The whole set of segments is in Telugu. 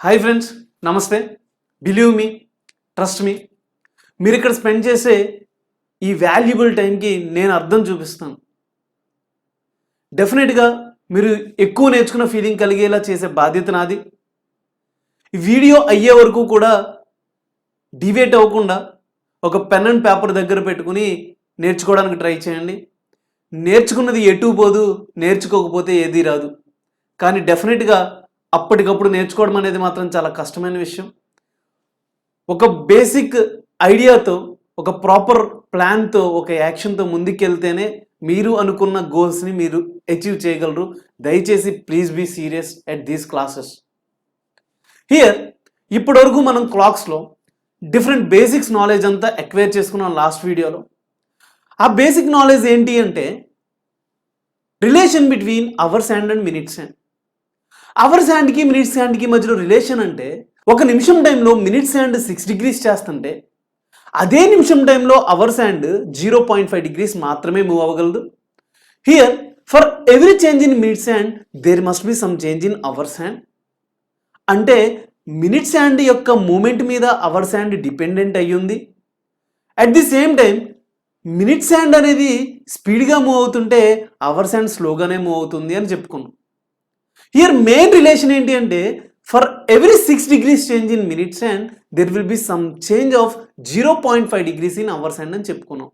హాయ్ ఫ్రెండ్స్, నమస్తే. బిలీవ్ మీ, ట్రస్ట్ మీ, మీరు ఇక్కడ స్పెండ్ చేసే ఈ వాల్యుబుల్ టైంకి నేను అర్థం చూపిస్తాను. డెఫినెట్గా మీరు ఎక్కువ నేర్చుకున్న ఫీలింగ్ కలిగేలా చేసే బాధ్యత నాది. ఈ వీడియో అయ్యే వరకు కూడా డివేట్ అవ్వకుండా ఒక పెన్ అండ్ పేపర్ దగ్గర పెట్టుకుని నేర్చుకోవడానికి ట్రై చేయండి. నేర్చుకున్నది ఎటు పోదు, నేర్చుకోకపోతే ఏదీ రాదు. కానీ డెఫినెట్గా అప్పటికప్పుడు నేర్చుకోవడం అనేది మాత్రం చాలా కష్టమైన విషయం. ఒక బేసిక్ ఐడియాతో, ఒక ప్రాపర్ ప్లాన్తో, ఒక యాక్షన్తో ముందుకెళ్తేనే మీరు అనుకున్న గోల్స్ని మీరు అచీవ్ చేయగలరు. దయచేసి please be serious at these classes. Here ఇప్పటివరకు మనం క్లాక్స్లో డిఫరెంట్ బేసిక్స్ నాలెడ్జ్ అంతా ఎక్వైర్ చేసుకున్నాం లాస్ట్ వీడియోలో. ఆ బేసిక్ నాలెడ్జ్ ఏంటి అంటే relation between hours hand and minutes hand. Hours హ్యాండ్కి మినిట్స్ హ్యాండ్కి మధ్యలో రిలేషన్ అంటే ఒక నిమిషం టైంలో మినిట్స్ హ్యాండ్ 6 degrees చేస్తుంటే అదే నిమిషం టైంలో అవర్స్ హ్యాండ్ 0.5 degrees మాత్రమే మూవ్ అవ్వగలదు. Here for every change in minutes hand there must be some change in hours hand. అంటే మినిట్స్ హ్యాండ్ యొక్క మూమెంట్ మీద అవర్స్ హ్యాండ్ డిపెండెంట్ అయ్యింది. At the same time minutes hand అనేది స్పీడ్గా మూవ్ అవుతుంటే అవర్స్ హ్యాండ్ స్లోగానే మూవ్ అవుతుంది అని చెప్పుకున్నాం. హియర్ మెయిన్ రిలేషన్ ఏంటి అంటే for every 6 degrees change in minutes hand there will be some change of 0.5 degrees in hours hand అని చెప్పుకున్నాం.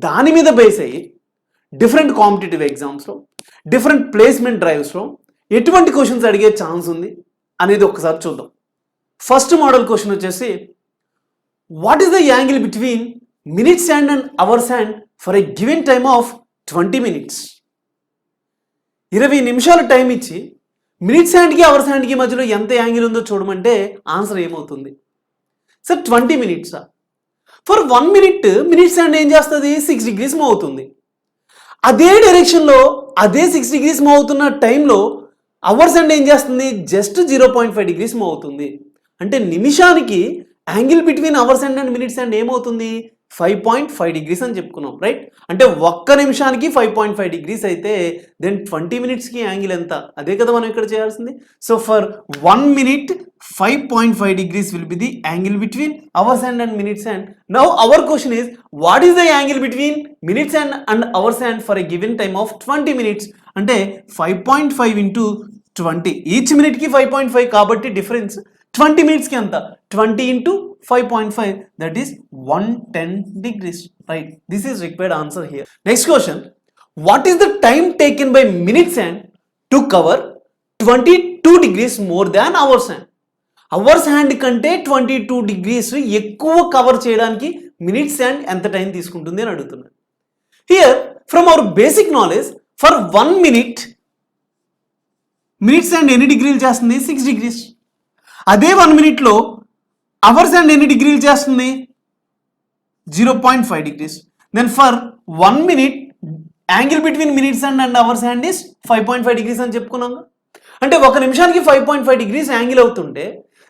దాని మీద బేస్ అయ్యి డిఫరెంట్ కాంపిటేటివ్ ఎగ్జామ్స్లో, డిఫరెంట్ ప్లేస్మెంట్ డ్రైవ్స్లో ఎటువంటి క్వశ్చన్స్ అడిగే ఛాన్స్ ఉంది అనేది ఒకసారి చూద్దాం. ఫస్ట్ మోడల్ క్వశ్చన్ వచ్చేసి what is the angle between minutes hand and hours hand for a given time of 20 minutes. 20 నిమిషాలు టైం ఇచ్చి మినిట్స్ హ్యాండ్కి అవర్స్ హ్యాండ్కి మధ్యలో ఎంత యాంగిల్ ఉందో చూడమంటే ఆన్సర్ ఏమవుతుంది? Sir 20 minutes. For 1 minute minutes hand ఏం చేస్తుంది? 6 degrees మూవ్ అవుతుంది. అదే డైరెక్షన్లో అదే 6 degrees మూవ్ అవుతున్న టైంలో అవర్స్ హ్యాండ్ ఏం చేస్తుంది? జస్ట్ 0.5 degrees మూవ్ అవుతుంది. అంటే నిమిషానికి angle between hours hand and minutes hand ఏమవుతుంది? 5.5 degrees అని చెప్పుకున్నాం, రైట్? అంటే ఒక్క నిమిషానికి 5.5 degrees అయితే దెన్ 20 minutesకి యాంగిల్ ఎంత? అదే కదా మనం ఇక్కడ చేయాల్సింది. So for 1 minute 5.5 degrees will be the angle between hours hand and minutes hand. Now our question is what is the angle between minutes hand and hours hand for a given time of 20 minutes? అంటే 5.5 into 20, ఈచ్ మినిట్కి 5.5 కాబట్టి డిఫరెన్స్ 20 minutesకి ఎంత? 20 into 5.5, that is 110 degrees, right? This is required answer here. Next question, what is the time taken by minutes hand to cover 22 degrees more than hours hand? Hours hand కంటే 22 degrees ఎక్కువ కవర్ చేయడానికి మినిట్స్ హ్యాండ్ ఎంత టైం తీసుకుంటుంది అని అడుగుతున్నాడు. Here from our basic knowledge for 1 minute minutes hand ఎన్ని డిగ్రీలు చేస్తుంది? 6 degrees. అదే 1 minuteలో అవర్స్ హ్యాండ్ ఎన్ని డిగ్రీలు చేస్తుంది? 0.5 degrees. Then for 1 minute angle between minutes hand and hours hand is 5.5 degrees అని చెప్పుకున్నాం. అంటే ఒక నిమిషానికి 5.5 degrees యాంగిల్ అవుతుంటే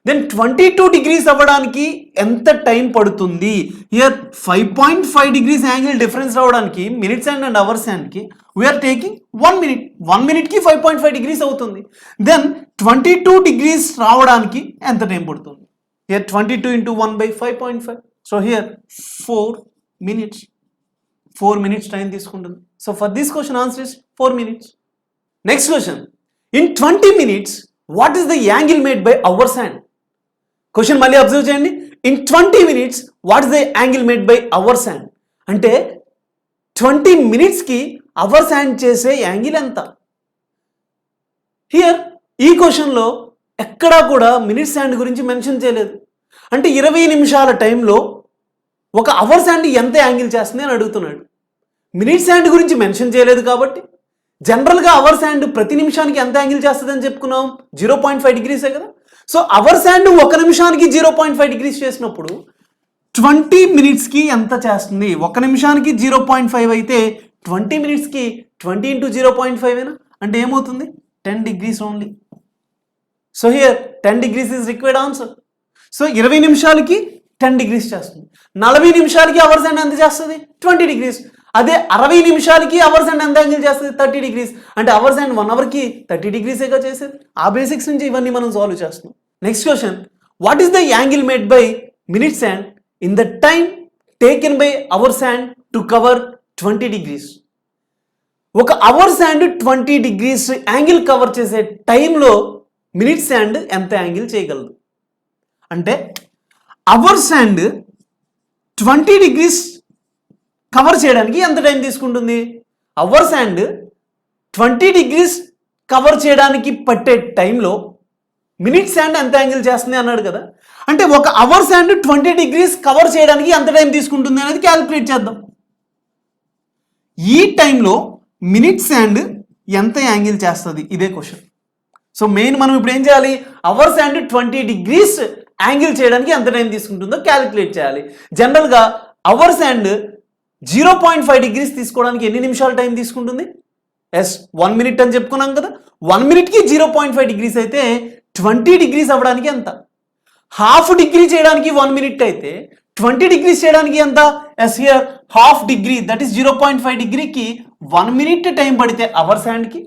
దెన్ 22 degrees అవ్వడానికి ఎంత టైం పడుతుంది? హియర్ 5.5 degrees యాంగిల్ డిఫరెన్స్ రావడానికి మినిట్స్ హ్యాండ్ అండ్ అవర్స్ హ్యాండ్కి వీఆర్ టేకింగ్ 1 minute. 1 minuteకి 5.5 degrees అవుతుంది. దెన్ 22 degrees రావడానికి ఎంత టైం పడుతుంది? Here 22 into 1 by 5.5. So here 4 minutes. 4 minutes time తీసుకుంటుంది. So for this question answer is 4 minutes. Next question, in 20 minutes what is the angle made by hours hand? Question మళ్ళీ అబ్జర్వ్ చేయండి. In 20 minutes what is the angle made by hours hand? అంటే 20 minutesకి అవర్స్ హ్యాండ్ చేసే యాంగిల్ ఎంత? హియర్ ఈ క్వశ్చన్లో ఎక్కడా కూడా మినిట్స్ హ్యాండ్ గురించి మెన్షన్ చేయలేదు. అంటే 20 నిమిషాల టైంలో ఒక అవర్స్ హ్యాండ్ ఎంత యాంగిల్ చేస్తుంది అని అడుగుతున్నాడు. మినిట్స్ హ్యాండ్ గురించి మెన్షన్ చేయలేదు కాబట్టి జనరల్గా అవర్స్ హ్యాండ్ ప్రతి నిమిషానికి ఎంత యాంగిల్ చేస్తుంది అని చెప్పుకున్నాం? 0.5 degrees కదా. సో అవర్స్ హ్యాండ్ ఒక నిమిషానికి 0.5 degrees చేసినప్పుడు 20 minutesకి ఎంత చేస్తుంది? ఒక నిమిషానికి 0.5 అయితే 20 minutesకి 20 into 0.5 ఏనా? అంటే ఏమవుతుంది? 10 degrees only. So here 10 degrees is required answer. So 20 నిమిషాలకి 10 degrees చేస్తుంది. 40 నిమిషాలకి అవర్స్ హ్యాండ్ ఎంత చేస్తుంది? 20 degrees. అదే 60 నిమిషాలకి అవర్స్ అండ్ ఎంత యాంగిల్ చేస్తుంది 30 డిగ్రీస్ అంటే అవర్స్ అండ్ 1 అవర్కి 30 డిగ్రీసేగా చేసేది. ఆ బేసిక్స్ నుంచి ఇవన్నీ మనం సాల్వ్ చేస్తున్నాం. Next question, what is the angle made by minutes hand in the time taken by hours hand to cover 20 degrees? ఒక hours hand 20 degrees angle cover చేసే టైంలో మినిట్స్ హ్యాండ్ ఎంత యాంగిల్ చేయగలదు? అంటే అవర్స్ హ్యాండ్ 20 degrees కవర్ చేయడానికి ఎంత టైం తీసుకుంటుంది? అవర్స్ హ్యాండ్ 20 degrees కవర్ చేయడానికి పట్టే టైంలో మినిట్స్ హ్యాండ్ ఎంత యాంగిల్ చేస్తుంది అన్నాడు కదా. అంటే ఒక అవర్స్ హ్యాండ్ 20 degrees కవర్ చేయడానికి ఎంత టైం తీసుకుంటుంది అనేది క్యాలిక్యులేట్ చేద్దాం. ఈ టైంలో మినిట్స్ హ్యాండ్ ఎంత యాంగిల్ చేస్తుంది, ఇదే క్వశ్చన్. సో మెయిన్ మనం ఇప్పుడు ఏం చేయాలి, అవర్స్ హ్యాండ్ 20 degrees యాంగిల్ చేయడానికి ఎంత టైం తీసుకుంటుందో క్యాలిక్యులేట్ చేయాలి. జనరల్గా అవర్స్ హ్యాండ్ 0.5 degrees తీసుకోవడానికి ఎన్ని నిమిషాల టైం తీసుకుంటుంది? 1 minute అని చెప్పుకున్నాం కదా. 1 minuteకి 0.5 degrees అయితే 20 degrees అవ్వడానికి ఎంత? హాఫ్ డిగ్రీ చేయడానికి 1 minute అయితే 20 degrees చేయడానికి ఎంత? Here half degree, that is 0.5 degreeకి 1 minute time పడితే అవర్స్ హ్యాండ్కి,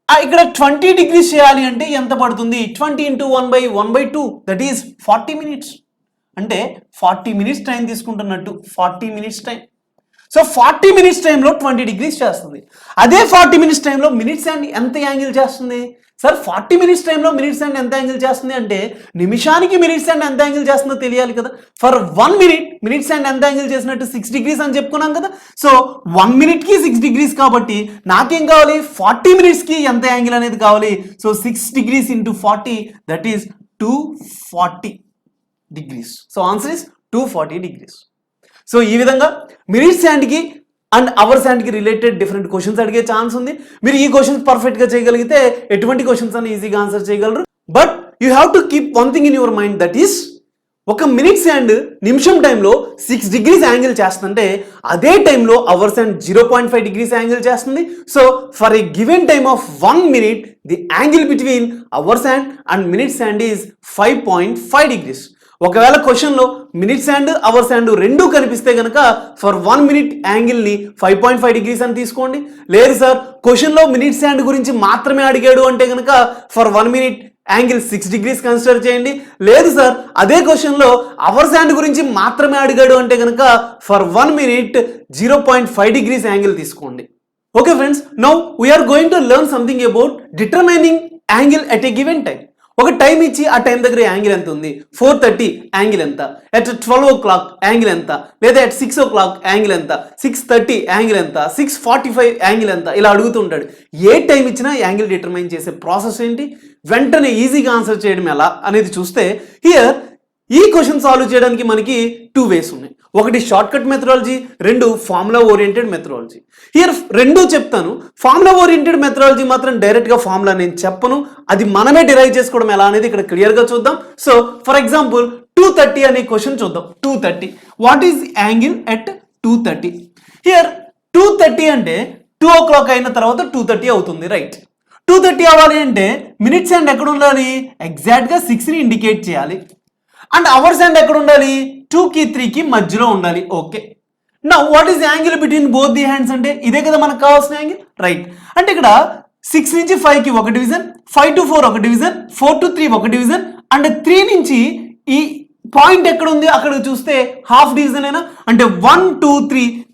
ఇక్కడ 20 degrees చేయాలి అంటే ఎంత పడుతుంది? 20 into 1/2 దట్ ఈస్ 40 minutes. అంటే 40 minutes టైం తీసుకుంటున్నట్టు, 40 minutes టైం. సో 40 minutes టైంలో 20 degrees చేస్తుంది. అదే 40 minutes టైంలో మినిట్స్ హ్యాండ్ ఎంత యాంగిల్ చేస్తుంది? సార్ 40 minutes టైంలో మినిట్స్ హ్యాండ్ ఎంత యాంగిల్ చేస్తుంది అంటే నిమిషానికి మినిట్స్ హ్యాండ్ ఎంత యాంగిల్ చేస్తుందో తెలియాలి కదా. ఫర్ 1 minute మినిట్స్ హ్యాండ్ ఎంత యాంగిల్ చేసినట్టు 6 degrees అని చెప్పుకున్నాం కదా. సో 1 minuteకి 6 degrees కాబట్టి నాకేం కావాలి? 40 minutesకి ఎంత యాంగిల్ అనేది కావాలి. So 6 degrees into 40 that is 240 degrees. So answer is 240 degrees. So ఈ విధంగా మినిట్స్ హ్యాండ్కి అండ్ అవర్స్ హ్యాండ్కి రిలేటెడ్ డిఫరెంట్ క్వశ్చన్స్ అడిగే ఛాన్స్ ఉంది. మీరు ఈ క్వశ్చన్స్ పర్ఫెక్ట్గా చేయగలిగితే ఎటువంటి క్వశ్చన్స్ అని ఈజీగా ఆన్సర్ చేయగలరు. But you have to keep one thing in your mind, that is ఒక మినిట్స్ హ్యాండ్ నిమిషం టైంలో 6 degrees యాంగిల్ చేస్తుంటే అదే టైంలో అవర్స్ హ్యాండ్ 0.5 degrees యాంగిల్ చేస్తుంది. So for a given time of 1 minute the angle between hours hand and minutes hand is 5.5 degrees. ఒకవేళ క్వశ్చన్లో మినిట్స్ హ్యాండ్ అవర్స్ హ్యాండ్ రెండూ కనిపిస్తే కనుక ఫర్ 1 minute యాంగిల్ని 5.5 degrees అని తీసుకోండి. లేదు సార్ క్వశ్చన్లో మినిట్స్ హ్యాండ్ గురించి మాత్రమే అడిగాడు అంటే కనుక for 1 minute angle 6 degrees consider చేయండి. లేదు సార్ అదే క్వశ్చన్లో అవర్స్ హ్యాండ్ గురించి మాత్రమే అడిగాడు అంటే కనుక ఫర్ 1 minute 0.5 degrees యాంగిల్ తీసుకోండి. Okay friends, now we are going to learn something about determining angle at a given time. ఒక టైం ఇచ్చి ఆ టైం దగ్గర యాంగిల్ ఎంత ఉంది, 4:30 యాంగిల్ ఎంత, ఎట్ 12 o'clock యాంగిల్ ఎంత, లేదా ఎట్ 6 o'clock యాంగిల్ ఎంత, 6:30 యాంగిల్ ఎంత, 6:45 యాంగిల్ ఎంత, ఇలా అడుగుతూ ఉంటాడు. ఏ టైం ఇచ్చినా యాంగిల్ డిటర్మైన్ చేసే ప్రాసెస్ ఏంటి, వెంటనే ఈజీగా ఆన్సర్ చేయడం ఎలా అనేది చూస్తే హియర్ ఈ క్వశ్చన్ సాల్వ్ చేయడానికి మనకి 2 ways ఉన్నాయి. ఒకటి షార్ట్ కట్ మెథడాలజీ, రెండు ఫార్ములా ఓరియంటెడ్ మెథడాలజీ. హియర్ రెండూ చెప్తాను. ఫార్ములా ఓరియంటెడ్ మెథడాలజీ మాత్రం డైరెక్ట్గా ఫార్ములా నేను చెప్పను, అది మనమే డిరైవ్ చేసుకోవడం ఎలా అనేది ఇక్కడ క్లియర్గా చూద్దాం. సో ఫర్ ఎగ్జాంపుల్ 2:30 అనే క్వశ్చన్ చూద్దాం. 2:30 what is angle at 2:30? Here 2:30 అంటే 2 o'clock అయిన తర్వాత 2:30 అవుతుంది, రైట్. 2:30 అవ్వాలి అంటే మినిట్స్ హ్యాండ్ ఎక్కడ ఉండాలి? ఎగ్జాక్ట్గా 6ని ఇండికేట్ చేయాలి. అండ్ అవర్స్ హ్యాండ్ ఎక్కడ ఉండాలి? 2కి 3కి మధ్యలో ఉండాలి. Okay, now what is angle between both the hands అంటే ఇదే కదా మనకు కావాల్సిన యాంగిల్, రైట్. అంటే ఇక్కడ 6 నుంచి 5కి 1 division, 5 to 4 1 division, 4 to 3 1 division, and 3 నుంచి ఈ పాయింట్ ఎక్కడ ఉంది అక్కడ చూస్తే హాఫ్ డివిజన్ అయినా, అంటే 1 2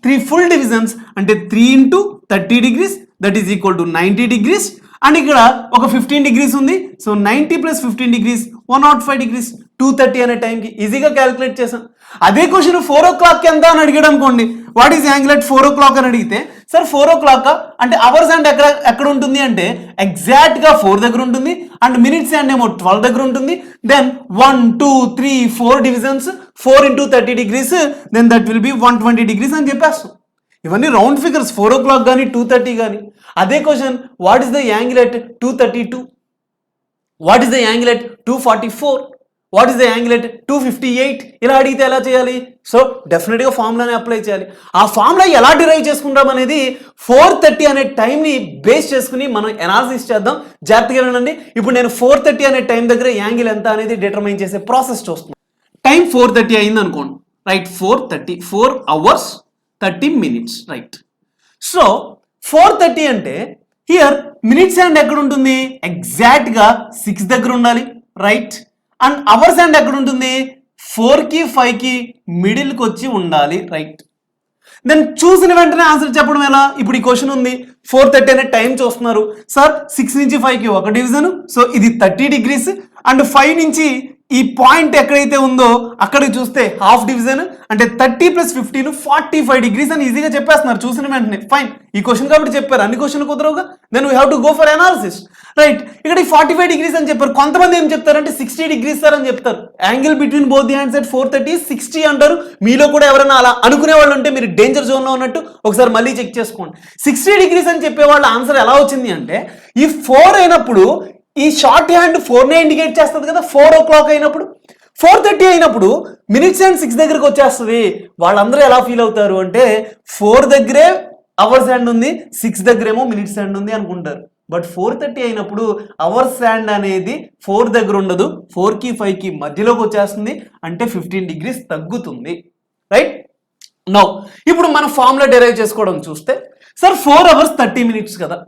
3 ఫుల్ డివిజన్స్, అంటే 3 into 30 degrees that is equal to 90 degrees. And ఇక్కడ ఒక 15 degrees ఉంది. So 90 + 15 degrees 105 degrees. 2:30 అనే టైంకి ఈజీగా క్యాలిక్యులేట్ చేశాను. అదే క్వశ్చన్ 4 o'clock ఎంత అని అడిగాడు అనుకోండి, what is angle at 4 o'clock అని అడిగితే సార్ 4 o'clock అంటే అవర్స్ హ్యాండ్ ఎక్కడ ఉంటుంది అంటే ఎగ్జాక్ట్గా 4 దగ్గర ఉంటుంది, అండ్ మినిట్స్ హ్యాండ్ ఏమో 12 దగ్గర ఉంటుంది. Then 1 2 3 4 divisions, 4 into 30 degrees, then that will be 120 degrees అని చెప్పేస్తాం. ఇవన్నీ రౌండ్ ఫిగర్స్, 4 o'clock కానీ 2:30 కానీ. అదే question what is the angle at 2:32, what is the angle at 2:44, what is the angle at 2:58 ఇలా అడిగితే ఎలా చేయాలి? సో డెఫినెట్గా ఫార్ములానే అప్లై చేయాలి. ఆ ఫార్ములా ఎలా డిరైవ్ చేసుకుంటాం అనేది 4:30 అనే టైంని బేస్ చేసుకుని మనం ఎనాలిసిస్ చేద్దాం. జాగ్రత్తగా వినండి. ఇప్పుడు నేను 4:30 అనే టైం దగ్గర యాంగిల్ ఎంత అనేది డిటర్మైన్ చేసే ప్రాసెస్ చూస్తున్నాను. టైం 4:30 అయింది అనుకోండి, right. 4:30 4 hours 30 minutes, right. So 4:30 అంటే హియర్ మినిట్స్ హ్యాండ్ ఎక్కడ ఉంటుంది? ఎగ్జాక్ట్గా 6 దగ్గర ఉండాలి, రైట్. అండ్ అవర్స్ హ్యాండ్ ఎక్కడ ఉంటుంది 4కి 5కి మిడిల్కి వచ్చి ఉండాలి, రైట్. దెన్ చూసిన వెంటనే ఆన్సర్ చెప్పడం ఎలా? ఇప్పుడు ఈ క్వశ్చన్ ఉంది 4:30 అనే టైం చూస్తున్నారు సార్, 6 నుంచి 5కి ఒక డివిజన్, సో ఇది 30 డిగ్రీస్, అండ్ 5 నుంచి ఈ పాయింట్ ఎక్కడైతే ఉందో అక్కడికి చూస్తే హాఫ్ డివిజన్, అంటే 30 + 15 45 డిగ్రీస్ అని ఈజీగా చెప్పేస్తున్నారు చూసిన వెంటనే. ఫైన్, ఈ క్వశ్చన్ కాబట్టి చెప్పారు, అన్ని క్వశ్చన్ కుదరవుగా, then we have to go for analysis, right. ఇక్కడ ఈ 45 డిగ్రీస్ అని చెప్పారు. కొంతమంది ఏం చెప్తారంటే 60 డిగ్రీస్ సార్ అని చెప్తారు. Angle between both the hands at 4:30 60 అంటారు. మీలో కూడా ఎవరైనా అలా అనుకునే వాళ్ళు ఉంటే మీరు డేంజర్ జోన్ లో ఉన్నట్టు ఒకసారి మళ్ళీ చెక్ చేసుకోండి. 60 డిగ్రీస్ అని చెప్పే వాళ్ళ ఆన్సర్ ఎలా వచ్చింది అంటే, ఈ 4 అయినప్పుడు ఈ షార్ట్ హ్యాండ్ 4నే ఇండికేట్ చేస్తుంది కదా, 4 o'clock అయినప్పుడు, 4:30 అయినప్పుడు మినిట్స్ హ్యాండ్ 6 దగ్గరకు వచ్చేస్తుంది. వాళ్ళందరూ ఎలా ఫీల్ అవుతారు అంటే 4 దగ్గరే అవర్స్ హ్యాండ్ ఉంది, 6 దగ్గరేమో మినిట్స్ హ్యాండ్ ఉంది అనుకుంటారు. బట్ 4:30 అయినప్పుడు అవర్స్ హ్యాండ్ అనేది 4 దగ్గర ఉండదు, 4కి 5కి మధ్యలోకి వచ్చేస్తుంది, అంటే 15 డిగ్రీస్ తగ్గుతుంది, రైట్. నౌ ఇప్పుడు మన ఫార్ములా డెరైవ్ చేసుకోవడం చూస్తే, సార్ 4 hours 30 minutes కదా,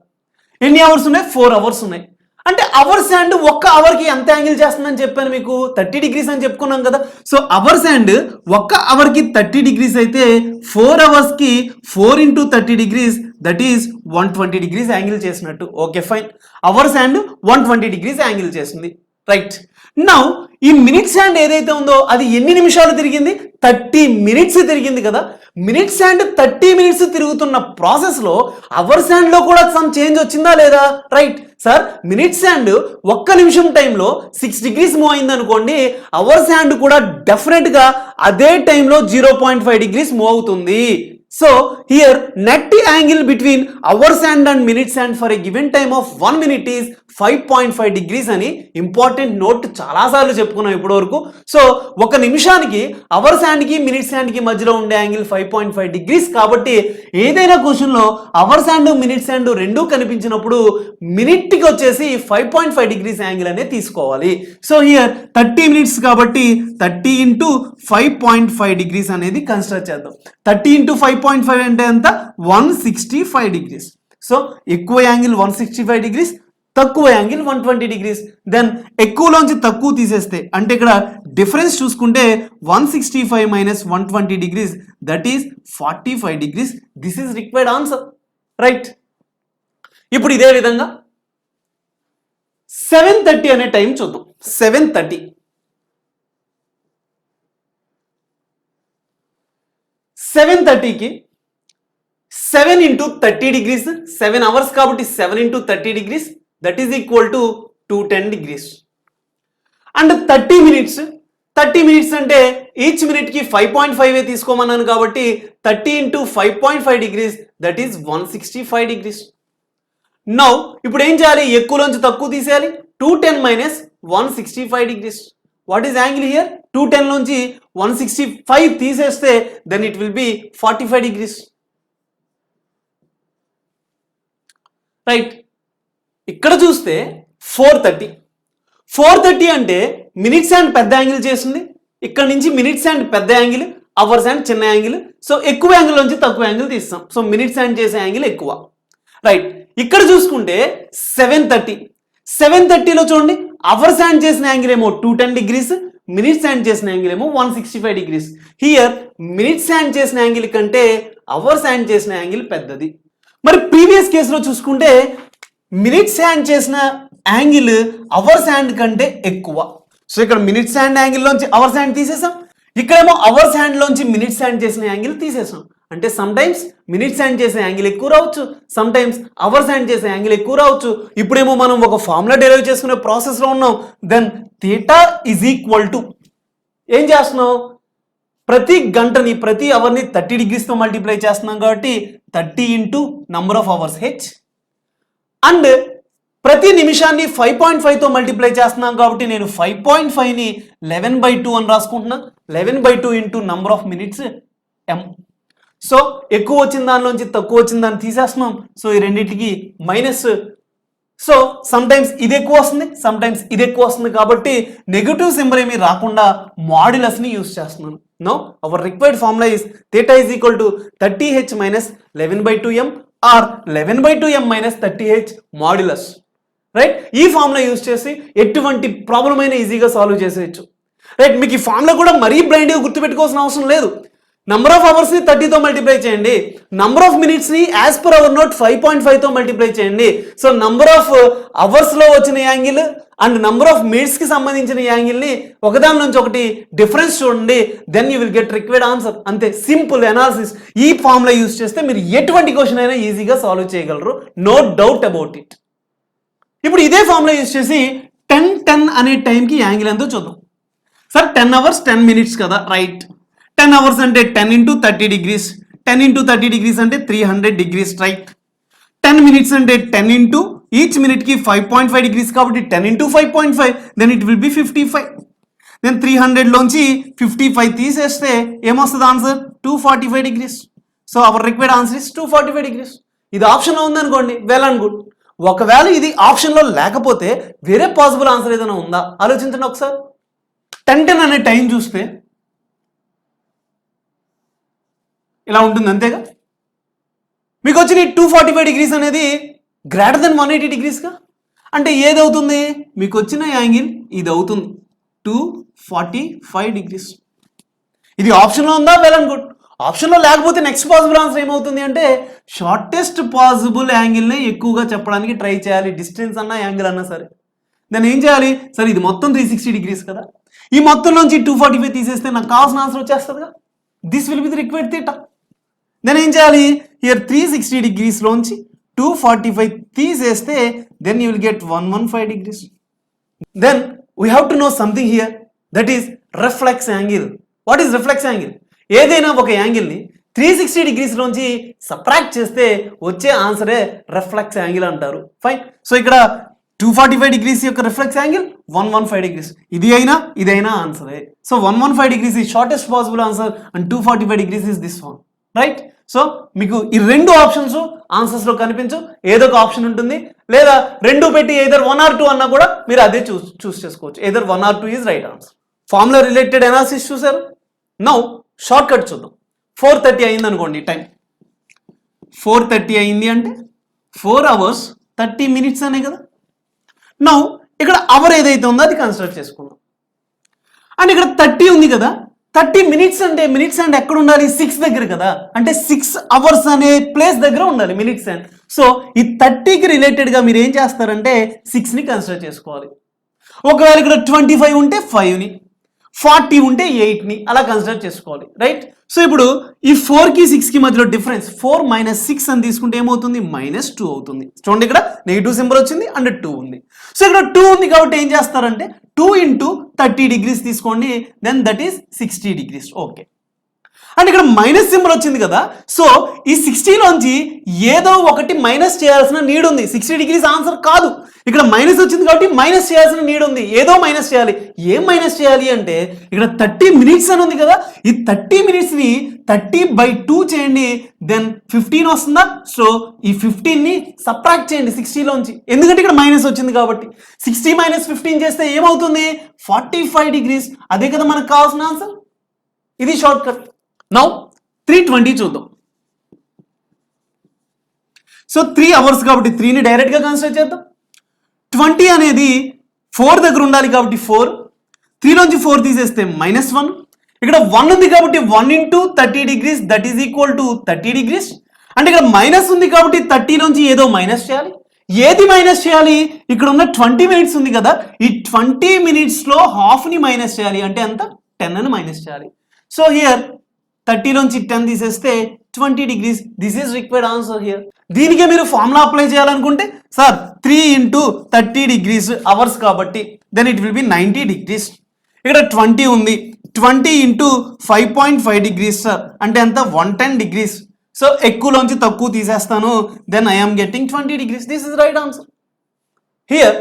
ఎన్ని అవర్స్ ఉన్నాయి? 4 hours ఉన్నాయి. అంటే అవర్స్ హ్యాండ్ ఒక్క అవర్కి ఎంత యాంగిల్ చేస్తుందని చెప్పాను మీకు, 30 డిగ్రీస్ అని చెప్పుకున్నాం కదా. సో అవర్స్ హ్యాండ్ ఒక్క అవర్కి 30 డిగ్రీస్ అయితే 4 hours-కి 4 × 30 degrees, that is 120 degrees angle చేసినట్టు. Okay fine, hours hand 120 degrees angle చేసింది, రైట్. నౌ ఈ మినిట్స్ హ్యాండ్ ఏదైతే ఉందో అది ఎన్ని నిమిషాలు తిరిగింది? 30 minutes తిరిగింది కదా. మినిట్స్ హ్యాండ్ 30 minutes తిరుగుతున్న ప్రాసెస్ లో అవర్స్ హ్యాండ్ లో కూడా సమ్ చేంజ్ వచ్చిందా లేదా? రైట్ సార్, మినిట్స్ హ్యాండ్ ఒక్క నిమిషం టైంలో 6 degrees మూవ్ అయింది అనుకోండి, అవర్స్ హ్యాండ్ కూడా డెఫినెట్ గా అదే టైంలో 0.5 degrees మూవ్ అవుతుంది. So here net angle between hours hand and minutes hand for a given time of 1 minute is 5.5 degrees అని ఇంపార్టెంట్ నోట్ చాలాసార్లు చెప్పుకున్నాం ఇప్పటి వరకు. సో ఒక నిమిషానికి అవర్స్ హ్యాండ్కి మినిట్స్ హ్యాండ్కి మధ్యలో ఉండే యాంగిల్ 5.5 degrees కాబట్టి ఏదైనా క్వశ్చన్లో అవర్స్ హ్యాండ్ మినిట్స్ హ్యాండ్ రెండూ కనిపించినప్పుడు మినిట్కి వచ్చేసి 5.5 degrees యాంగిల్ అనేది తీసుకోవాలి. సో హియర్ 30 minutes కాబట్టి 30 × 5.5 degrees అనేది కన్సిడర్ చేద్దాం. 30 × 5.5 అంటే ఎంత? 165 degrees. సో ఎక్కువ యాంగిల్ 165 degrees, తక్కువ యాంగిల్ 120 degrees. దెన్ ఎక్కువలోంచి తక్కువ తీసేస్తే అంటే ఇక్కడ డిఫరెన్స్ చూసుకుంటే 165 - 120 degrees, that is 45 degrees. This is required answer, right. ఇప్పుడు ఇదే విధంగా 7:30 అనే టైం చూద్దాం. 7:30 7:30కి 7 × 30 degrees, 7 hours కాబట్టి 7 × 30 degrees, that is equal to 210 degrees. And 30 minutes అంటే ఈచ్ మినిట్కి 5.5 తీసుకోమన్నాను కాబట్టి 30 × 5.5 degrees, that is 165 degrees. Now ఇప్పుడు ఏం చేయాలి? ఎక్కువలోంచి తక్కువ తీసేయాలి. 210 - 165 degrees. What is angle here? 210 నుంచి 165 తీసేస్తే then it will be 45 degrees, right. ఇక్కడ చూస్తే 4:30 అంటే మినిట్స్ హ్యాండ్ పెద్ద యాంగిల్ చేస్తుంది, ఇక్కడ నుంచి మినిట్స్ హ్యాండ్ పెద్ద యాంగిల్, అవర్స్ హ్యాండ్ చిన్న యాంగిల్. సో ఎక్కువ యాంగిల్ నుంచి తక్కువ యాంగిల్ తీస్తాం. సో మినిట్స్ హ్యాండ్ చేసే యాంగిల్ ఎక్కువ, రైట్. ఇక్కడ చూసుకుంటే 7:30లో చూడండి, అవర్స్ హ్యాండ్ చేసిన యాంగిల్ ఏమో 210 degrees, మినిట్స్ హ్యాండ్ చేసిన యాంగిల్ ఏమో 165 degrees. హియర్ మినిట్స్ హ్యాండ్ చేసిన యాంగిల్ కంటే అవర్స్ హ్యాండ్ చేసిన యాంగిల్ పెద్దది. మరి ప్రీవియస్ కేసులో చూసుకుంటే మినిట్స్ హ్యాండ్ చేసిన యాంగిల్ అవర్స్ హ్యాండ్ కంటే ఎక్కువ. సో ఇక్కడ మినిట్స్ హ్యాండ్ యాంగిల్ లోంచి అవర్స్ హ్యాండ్ తీసేసాం, ఇక్కడేమో అవర్స్ హ్యాండ్ లోంచి మినిట్స్ హ్యాండ్ చేసిన యాంగిల్ తీసేసాం. అంటే సమ్ టైమ్స్ మినిట్స్ హ్యాండ్ చేసే యాంగిల్ ఎక్కువ రావచ్చు, సమ్ టైమ్స్ అవర్స్ హ్యాండ్ చేసే యాంగిల్ ఎక్కువ రావచ్చు. ఇప్పుడేమో మనం ఒక ఫార్ములా డెరైవ్ చేసుకునే ప్రాసెస్ లో ఉన్నాం. Then theta is equal to ఏం చేస్తున్నావు? ప్రతి గంటని ప్రతి అవర్ని 30 degrees తో మల్టిప్లై చేస్తున్నాం కాబట్టి 30 × number of hours h, and ప్రతి నిమిషాన్ని 5.5 తో మల్టిప్లై చేస్తున్నాం కాబట్టి నేను 5.5ని 11/2 అని రాసుకుంటున్నాను. 11/2 × number of minutes m. So ఎక్కువ వచ్చిన దానిలోంచి తక్కువ వచ్చిన దాన్ని తీసేస్తున్నాం. సో ఈ రెండింటికి మైనస్. సో సమ్ టైమ్స్ ఇది ఎక్కువ వస్తుంది, సమ్ టైమ్స్ ఇది ఎక్కువ వస్తుంది కాబట్టి నెగటివ్ సింబల్ ఏమీ రాకుండా మాడ్యులస్ ని యూస్ చేస్తున్నాను. No our required formula is theta is equal to 30h - 11/2m or 11/2m - 30h modulus. Right? ఈ ఫార్ములా యూజ్ చేసి ఎటువంటి ప్రాబ్లం అయినా ఈజీగా సాల్వ్ చేసేయచ్చు. రైట్? మీకు ఈ ఫార్ములా కూడా మరీ బ్లైండ్గా గుర్తుపెట్టుకోవాల్సిన అవసరం లేదు. నంబర్ ఆఫ్ అవర్స్ని 30తో మల్టిప్లై చేయండి, నంబర్ ఆఫ్ మినిట్స్ని యాజ్ పర్ అవర్ నోట్ 5.5తో మల్టిప్లై చేయండి. సో నంబర్ ఆఫ్ అవర్స్లో వచ్చిన యాంగిల్ అండ్ నంబర్ ఆఫ్ మినిట్స్కి సంబంధించిన యాంగిల్ని ఒకదాని నుంచి ఒకటి డిఫరెన్స్ చూడండి, then you will get required answer. అంతే, సింపుల్ అనాలిసిస్. ఈ ఫార్ములా యూజ్ చేస్తే మీరు ఎటువంటి క్వశ్చన్ అయినా ఈజీగా సాల్వ్ చేయగలరు, నో డౌట్ అబౌట్ ఇట్. ఇప్పుడు ఇదే ఫార్ములా యూజ్ చేసి 10:10 అనే టైంకి యాంగిల్ ఎంతో చూద్దాం. సార్ 10 hours 10 minutes కదా, రైట్? 10 hours అంటే 10 into 30 degrees, 10 into 30 degrees అంటే 300 degrees, రైట్? 10 minutes అంటే 10 into ఈచ్ మినిట్కి 5.5 degrees కాబట్టి 10 into 5.5, then it will be 55. Then 300లోంచి 55 తీసేస్తే ఏమొస్తుంది answer? 245 degrees. So our required answer is 245 degrees. ఇది ఆప్షన్లో ఉందనుకోండి, వెల్ అండ్ గుడ్. ఒకవేళ ఇది ఆప్షన్లో లేకపోతే వేరే పాసిబుల్ ఆన్సర్ ఏదైనా ఉందా ఆలోచించండి ఒకసారి. 10:10 అనే టైం చూస్తే ఇలా ఉంటుంది, అంతేగా? మీకు వచ్చిన 245 degrees అనేది గ్రేటర్ దెన్ 180 degreesగా, అంటే ఏదవుతుంది? మీకు వచ్చిన యాంగిల్ ఇది అవుతుంది, 245 degrees. ఇది ఆప్షన్లో ఉందా? Well and good. ఆప్షన్లో లేకపోతే నెక్స్ట్ పాసిబుల్ ఆన్సర్ ఏమవుతుంది అంటే షార్టెస్ట్ పాసిబుల్ యాంగిల్నే ఎక్కువగా చెప్పడానికి ట్రై చేయాలి, డిస్టెన్స్ అన్నా యాంగిల్ అన్నా సరే. దాన్ని ఏం చేయాలి? సరే ఇది మొత్తం 360 degrees కదా, ఈ మొత్తం నుంచి 245 తీసేస్తే నాకు కావాల్సిన ఆన్సర్ వచ్చేస్తుందిగా. This will be the required theta. Then ఏం చేయాలి? హియర్ 360 degrees లోంచి 245 తీసేస్తే then you will get 115 degrees. Then we have to know something here, that is reflex angle. What is reflex angle? ఏదైనా ఒక యాంగిల్ని 360 degrees లోంచి సబ్ట్రాక్ట్ చేస్తే వచ్చే ఆన్సరే రిఫ్లెక్స్ యాంగిల్ అంటారు. ఫైన్. సో ఇక్కడ 245 degrees యొక్క రిఫ్లెక్స్ యాంగిల్ 115 degrees. ఇది అయినా ఇదైనా ఆన్సరే. So 115 degrees is shortest possible answer and 245 degrees is this one, right? So మీకు ఈ రెండు ఆప్షన్స్ ఆన్సర్స్లో కనిపించు, ఏదో ఒక ఆప్షన్ ఉంటుంది, లేదా రెండు పెట్టి ఎయిదర్ 1 or 2 అన్నా కూడా మీరు అదే చూస్ చేసుకోవచ్చు. Either 1 or 2 is right answer. Formula related analysis చూసారు. నౌ షార్ట్ కట్ చూద్దాం. 4:30 అయింది అనుకోండి టైం. 4:30 అయింది అంటే 4 hours 30 minutes అనే కదా. నౌ ఇక్కడ అవర్ ఏదైతే ఉందో అది కన్సిడర్ చేసుకుందాం. అండ్ ఇక్కడ 30 ఉంది కదా, 30 minutes అంటే మినిట్స్ అండ్ ఎక్కడ ఉండాలి? 6 దగ్గర కదా, అంటే 6 hours అనే ప్లేస్ దగ్గర ఉండాలి మినిట్స్ అండ్. సో ఈ 30కి రిలేటెడ్గా మీరు ఏం చేస్తారంటే 6ని కన్సిడర్ చేసుకోవాలి. ఒకవేళ ఇక్కడ 25 ఉంటే 5ని, 40 ఉంటే 8ని అలా కన్సిడర్ చేసుకోవాలి, రైట్? సో ఇప్పుడు ఈ 4కి 6కి మధ్యలో డిఫరెన్స్ 4 - 6 అని తీసుకుంటే ఏమవుతుంది? -2 అవుతుంది. చూడండి ఇక్కడ నెగిటివ్ సింబల్ వచ్చింది అండ్ 2 ఉంది. సో ఇక్కడ 2 ఉంది కాబట్టి ఏం చేస్తారంటే 2 into 30 degrees తీసుకోండి, then that is 60 degrees. Okay. And ఇక్కడ మైనస్ సింబల్ వచ్చింది కదా, సో ఈ 60లోంచి ఏదో ఒకటి మైనస్ చేయాల్సిన నీడ్ ఉంది. 60 degrees ఆన్సర్ కాదు, ఇక్కడ మైనస్ వచ్చింది కాబట్టి మైనస్ చేయాల్సిన నీడ్ ఉంది. ఏదో మైనస్ చేయాలి. ఏం మైనస్ చేయాలి అంటే ఇక్కడ 30 minutes అని ఉంది కదా, ఈ 30 minutesని 30/2 చేయండి, దెన్ 15 వస్తుందా? సో ఈ 15ని సబ్ట్రాక్ట్ చేయండి 60లోంచి, ఎందుకంటే ఇక్కడ మైనస్ వచ్చింది కాబట్టి. 60 - 15 చేస్తే ఏమవుతుంది? 45 degrees. అదే కదా మనకు కావాల్సిన ఆన్సర్. ఇది షార్ట్ కట్. నౌ 3:20 చూద్దాం. సో 3 hours కాబట్టి 3ని డైరెక్ట్గా కన్సిడర్ చేద్దాం. 20 అనేది 4 దగ్గర ఉండాలి కాబట్టి 4, 3లోంచి 4 తీసేస్తే -1. ఇక్కడ 1 ఉంది కాబట్టి 1 into 30 degrees that is equal to 30 degrees. అంటే ఇక్కడ మైనస్ ఉంది కాబట్టి 30లోంచి ఏదో మైనస్ చేయాలి. ఏది మైనస్ చేయాలి? ఇక్కడ ఉన్న 20 minutes ఉంది కదా, ఈ 20 minutesలో హాఫ్ని మైనస్ చేయాలి, అంటే ఎంత? 10 అని మైనస్ చేయాలి. సో హియర్ 30లోంచి 10 తీసేస్తే 20 degrees. This is required answer here. దీనికే మీరు ఫార్ములా అప్లై చేయాలనుకుంటే సార్ 3 into 30 degrees అవర్స్ కాబట్టి then it will be 90 degrees. ఇక్కడ 20 ఉంది, 20 into 5.5 degrees సార్ అంటే ఎంత? 110 degrees. సో ఎక్కువలోంచి తక్కువ తీసేస్తాను, then I am getting 20 degrees. This is right answer. Here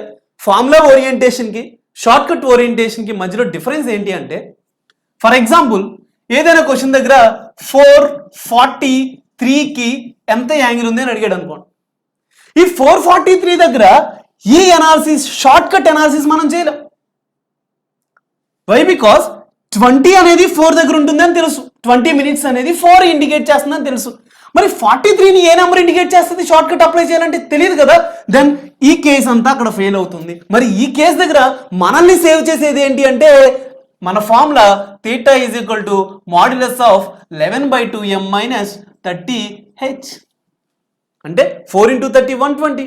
formula ఓరియంటేషన్కి షార్ట్ కట్ ఓరియంటేషన్కి మధ్యలో డిఫరెన్స్ ఏంటి అంటే, ఫర్ ఎగ్జాంపుల్ ఏదైనా క్వశ్చన్ దగ్గర 443కి ఎంత యాంగిల్ ఉంది అని అడిగాడు అనుకోండి. ఈ 443 దగ్గర ఈ అనాలిసిస్ షార్ట్ కట్ అనాలిసిస్ మనం చేయలేం. వై? బికాస్ 20 అనేది 4 దగ్గర ఉంటుంది అని తెలుసు, 20 minutes అనేది 4 ఇండికేట్ చేస్తుందని తెలుసు. మరి 43ని ఏ నెంబర్ ఇండికేట్ చేస్తుంది షార్ట్ కట్ అప్లై చేయాలంటే తెలియదు కదా. దెన్ ఈ కేసు అంతా అక్కడ ఫెయిల్ అవుతుంది. మరి ఈ కేసు దగ్గర మనల్ని సేవ్ చేసేది ఏంటి అంటే మన formula theta is equal to modulus of 11/2m minus 30h అంటే 4 × 30 120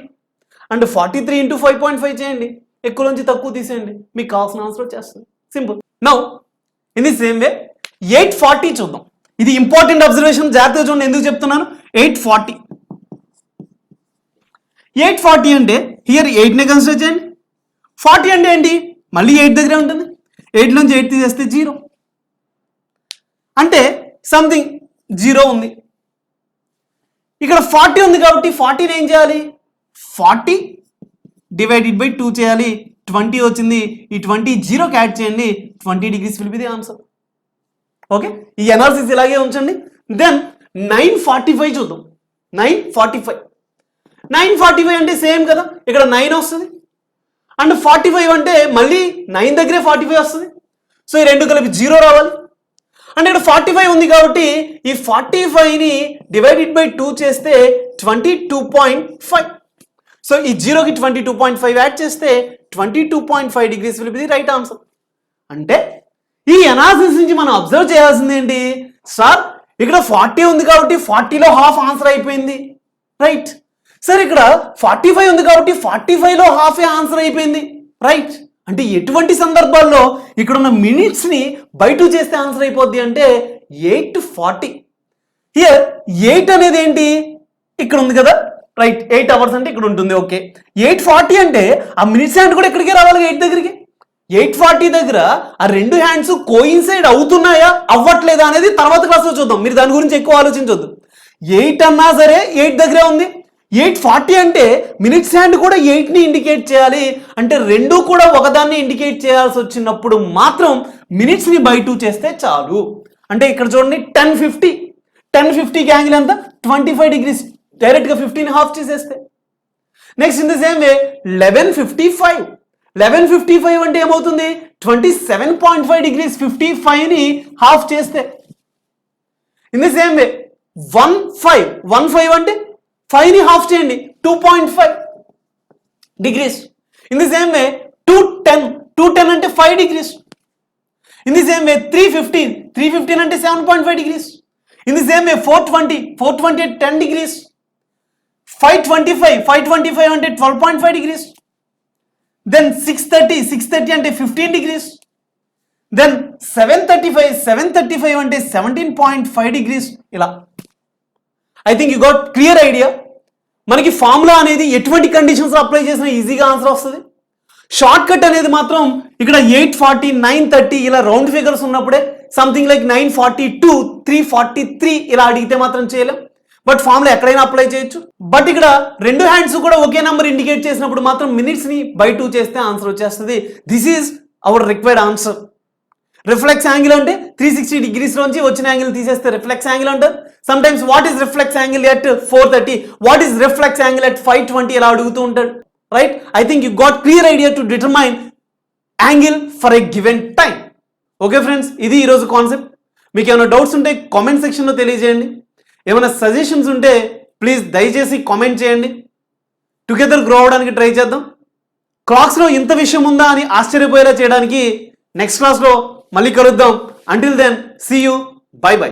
అండ్ 43 × 5.5 చేయండి, ఎక్కువ నుంచి తక్కువ తీసేయండి, మీకు కావాల్సిన ఆన్సర్ వచ్చేస్తుంది. Simple. Now in the same way 840 చూద్దాం. ఇది ఇంపార్టెంట్ అబ్జర్వేషన్, జాగ్రత్తగా చూడండి ఎందుకు చెప్తున్నాను. 840 అంటే హియర్ 8ని కన్సిడర్ చేయండి. 40 అంటే ఏంటి, మళ్ళీ 8 దగ్గరే ఉంటుంది. 8 నుంచి 8 తీసేస్తే 0 అంటే సంథింగ్ 0 ఉంది. ఇక్కడ 40 ఉంది కాబట్టి 40ని ఏం చేయాలి, 40 డివైడెడ్ బై 2 చేయాలి. 20 వచ్చింది, ఈ 20 0కి యాడ్ చేయండి, 20 degrees will be the answer. Okay, ఈ ఎనాలిసిస్ ఇలాగే ఉంచండి. దెన్ 945 చూద్దాం. 945 అంటే సేమ్ కదా, ఇక్కడ 9 వస్తుంది అండ్ 45 అంటే మళ్ళీ 9 దగ్గరే 45 వస్తుంది. సో ఈ రెండు కలిపి 0 రావాలి. అంటే ఇక్కడ 45 ఉంది కాబట్టి ఈ 45ని డివైడెడ్ బై 2 చేస్తే 22.5. సో ఈ 0కి 22.5 యాడ్ చేస్తే 22.5 degrees will be the right answer. అంటే ఈ అనాలిసిస్ నుంచి మనం అబ్జర్వ్ చేయాల్సింది ఏంటి సార్, ఇక్కడ 40 ఉంది కాబట్టి 40లో హాఫ్ ఆన్సర్ అయిపోయింది, రైట్. సార్ ఇక్కడ 45 ఉంది కాబట్టి 45లో హాఫ్ ఆన్సర్ అయిపోయింది, రైట్. అంటే ఎటువంటి సందర్భాల్లో ఇక్కడ ఉన్న మినిట్స్ ని బై 2 చేస్తే ఆన్సర్ అయిపోద్ది అంటే 8:40. హియర్ 8 అనేది ఏంటి, ఇక్కడ ఉంది కదా, రైట్. 8 అవర్స్ అంటే ఇక్కడ ఉంటుంది. ఓకే, 8:40 అంటే ఆ మినిట్స్ హ్యాండ్ కూడా ఇక్కడికే రావాలి, 8 దగ్గరికి. 8:40 దగ్గర ఆ రెండు హ్యాండ్స్ కోయిన్సైడ్ అవుతున్నాయా అవ్వట్లేదా అనేది తర్వాత క్లాస్లో చూద్దాం. మీరు దాని గురించి ఎక్కువ ఆలోచించొద్దు. 8 అన్నా సరే 8 దగ్గరే ఉంది. 8:40 అంటే మినిట్స్ హ్యాండ్ కూడా 8ని ఇండికేట్ చేయాలి. అంటే రెండు కూడా ఒకదాన్ని ఇండికేట్ చేయాల్సి వచ్చినప్పుడు మాత్రం మినిట్స్ని బై 2 చేస్తే చాలు. అంటే ఇక్కడ చూడండి 10:50కి యాంగిల్ ఎంత, 25 degrees. డైరెక్ట్గా 15ని హాఫ్ చేసేస్తే. Next in the same way 11:55 అంటే ఏమవుతుంది, 27.5 degrees. 55ని హాఫ్ చేస్తే. ఇన్ ది సేమ్ వే 15 అంటే 5ని హాఫ్ చేయండి, 2.5 degrees. In the same way 210 అంటే 5 degrees. In the same way 315 అంటే 7.5 degrees. In the same way 420 అంటే 10 degrees. 525 అంటే 12.5 degrees. దెన్ 630 అంటే 15 degrees. దెన్ 735 అంటే 17.5 degrees. ఇలా I think you got clear idea. మనకి ఫార్ములా అనేది ఎటువంటి కండిషన్స్ అప్లై చేసినా ఈజీగా ఆన్సర్ వస్తుంది. షార్ట్ కట్ అనేది మాత్రం ఇక్కడ 840, 930 ఇలా రౌండ్ ఫిగర్స్ ఉన్నప్పుడే, సంథింగ్ లైక్ 942, 343 ఇలా అడిగితే మాత్రం చేయలేం. బట్ ఫార్ములా ఎక్కడైనా అప్లై చేయొచ్చు. బట్ ఇక్కడ రెండు హ్యాండ్స్ కూడా ఒకే నెంబర్ ఇండికేట్ చేసినప్పుడు మాత్రం మినిట్స్ని బై 2 చేస్తే ఆన్సర్ వచ్చేస్తుంది. This is our required answer. Reflex angle అంటే 360 degrees నుంచి వచ్చిన యాంగిల్ తీసేస్తే రిఫ్లెక్స్ యాంగిల్ అంటారు. Some times what is reflex angle at 430, what is reflex angle at 520 ఇలా అడుగుతూ ఉంటాడు, right. I think you got clear idea to determine angle for a given time. Okay friends, ఇది ఈరోజు కాన్సెప్ట్. మీకు ఏమైనా డౌట్స్ ఉంటే కామెంట్ సెక్షన్లో తెలియజేయండి. ఏమైనా సజెషన్స్ ఉంటే ప్లీజ్ దయచేసి కామెంట్ చేయండి. టుగెదర్ గ్రో అవడానికి ట్రై చేద్దాం. క్లాస్లో ఇంత విషయం ఉందా అని ఆశ్చర్యపోయేలా చేయడానికి నెక్స్ట్ క్లాస్లో మళ్ళీ కలుద్దాం. Until then see you, bye by.